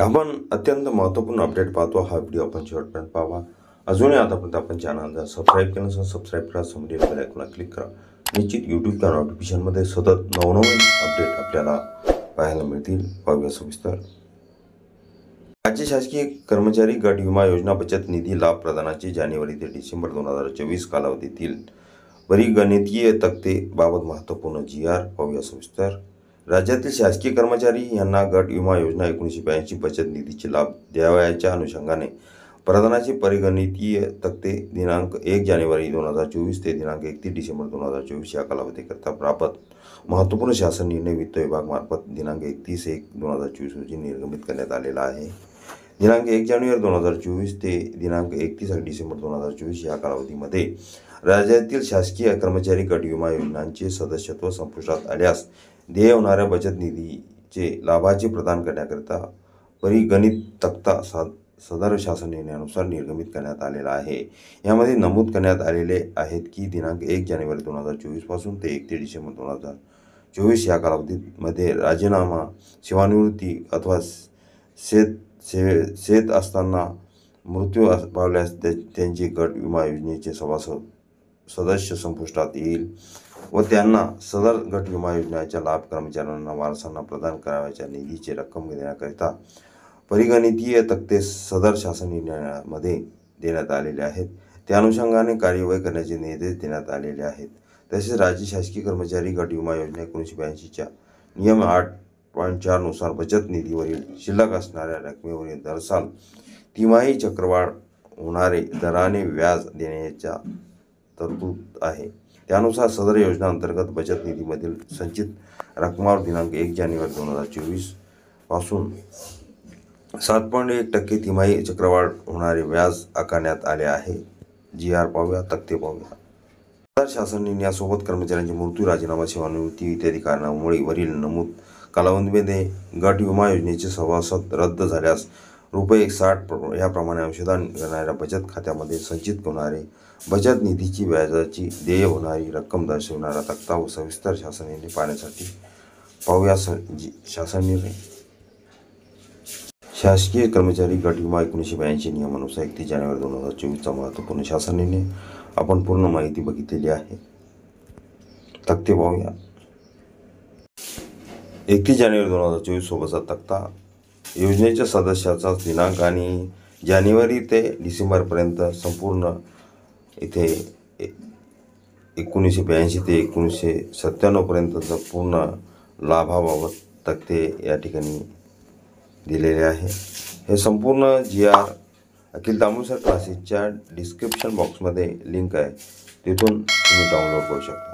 आपण अत्यंत महत्त्वपूर्ण अपडेट पाहतो. हा व्हिडिओ आपण शेवटपर्यंत पाहावा. अजूनही आतापर्यंत आपण चॅनल जर सबस्क्राईब केलं नसेल सबस्क्राईब करा, समोरील बेल आयकॉनला क्लिक करा. निश्चित यूट्यूबच्या नोटिफिकेशनमध्ये सतत नवनवीन अपडेट आपल्याला पाहायला मिळतील. पाहूया सविस्तर. राज्य शासकीय कर्मचारी गट विमा योजना बचत निधी लाभ प्रदानाचे जानेवारी ते डिसेंबर 2024 कालावधीतील परिगणितीय तक्ते बाबत महत्त्वपूर्ण GR पाहूया सविस्तर. राज्यातील शासकीय कर्मचारी यांना गट विमा योजना 1982 बचत निधीचे लाभ द्यावयाच्या अनुषंगाने प्रदानाचे परिगणितीय तक्ते दिनांक 1 जानेवारी 2024 ते दिनांक 31 डिसेंबर 2024 या कालावधीकरता प्राप्त महत्त्वपूर्ण शासन निर्णय वित्त विभागामार्फत दिनांक 31/1/2024 रोजी निर्गमित करण्यात आलेला आहे. दिनांक 1 जानेवारी 2024 ते दिनांक 31 डिसेंबर 2024 या कालावधीमध्ये राज्यातील शासकीय कर्मचारी गट विमा योजनांचे सदस्यत्व संपुष्टात आल्यास देय होणाऱ्या बचत निधीचे लाभाचे प्रदान करण्याकरिता परिगणित तक्ता सदर शासन निर्णयानुसार निर्गमित करण्यात आलेला आहे. यामध्ये नमूद करण्यात आलेले आहेत की दिनांक 1 जानेवारी 2024 पासून ते 31 डिसेंबर 2024 या कालावधीमध्ये राजीनामा, सेवानिवृत्ती अथवा सेवेत असताना मृत्यू पावल्यास त्यांचे गट विमा योजनेचे सदस्य संपुष्टात येईल व त्यांना सदर गट विमा योजनेचा लाभ कर्मचाऱ्यांना वारसांना प्रदान करावयाच्या निधीची रक्कम देण्याकरिता परिगणितीय तक्ते सदर शासन निर्णयामध्ये देण्यात आलेले आहेत. त्या अनुषंगाने कार्यवाही करण्याचे निर्देश देण्यात आलेले आहेत. तसेच राज्य शासकीय कर्मचारी गट विमा योजना 1982च्या नियम 8.4 नुसार बचत निधीवरील शिल्लक असणाऱ्या रकमेवरील दरसाल तिमाही चक्रवाढ होणारे दराने व्याज देण्याच्या तरतूद आहे. त्यानुसार सदर योजना अंतर्गत बचत निधीमधील संचित रकमावर दिनांक 1 जानेवारी 2024 पासून 7.1% तिमाही चक्रवाढ होणारे व्याज आकारण्यात आले आहे. GR पाहूया, तक्ते पाहूया. सदर शासन निर्णयासोबत कर्मचाऱ्यांचे मृत्यू, राजीनामा, सेवानिवृत्ती इत्यादी कारणामुळे वरील नमूद कालावधीमध्ये गट विमा योजनेचे सभासद रद्द झाल्यास ₹60 याप्रमाणे अंशदान करणाऱ्या बचत खात्यामध्ये संचित होणारे बचत निधीची व्याजाची देय होणारी रक्कम दर्शविणारा तक्ता व सविस्तर शासन निर्णय पाहण्यासाठी पाहूया शासन निर्णय. शासकीय कर्मचारी गट विमा 1982 नियमानुसार 31 जानेवारी 2024चा महत्त्वपूर्ण शासन निर्णय. आपण पूर्ण माहिती बघितलेली आहे. तक्ते पाहूया. 31 जानेवारी 2024 सोबतचा तक्ता योजनेच्या सदस्याचा दिनांक आणि जानेवारी ते डिसेंबरपर्यंत संपूर्ण इथे 1982 ते 1997 पर्यंतचा पूर्ण लाभाबाबत तक्ते या ठिकाणी दिलेले आहे. हे संपूर्ण GR अखिल तांबुसर क्लासेसच्या डिस्क्रिप्शन बॉक्समध्ये लिंक आहे, तिथून तुम्ही डाउनलोड करू शकता.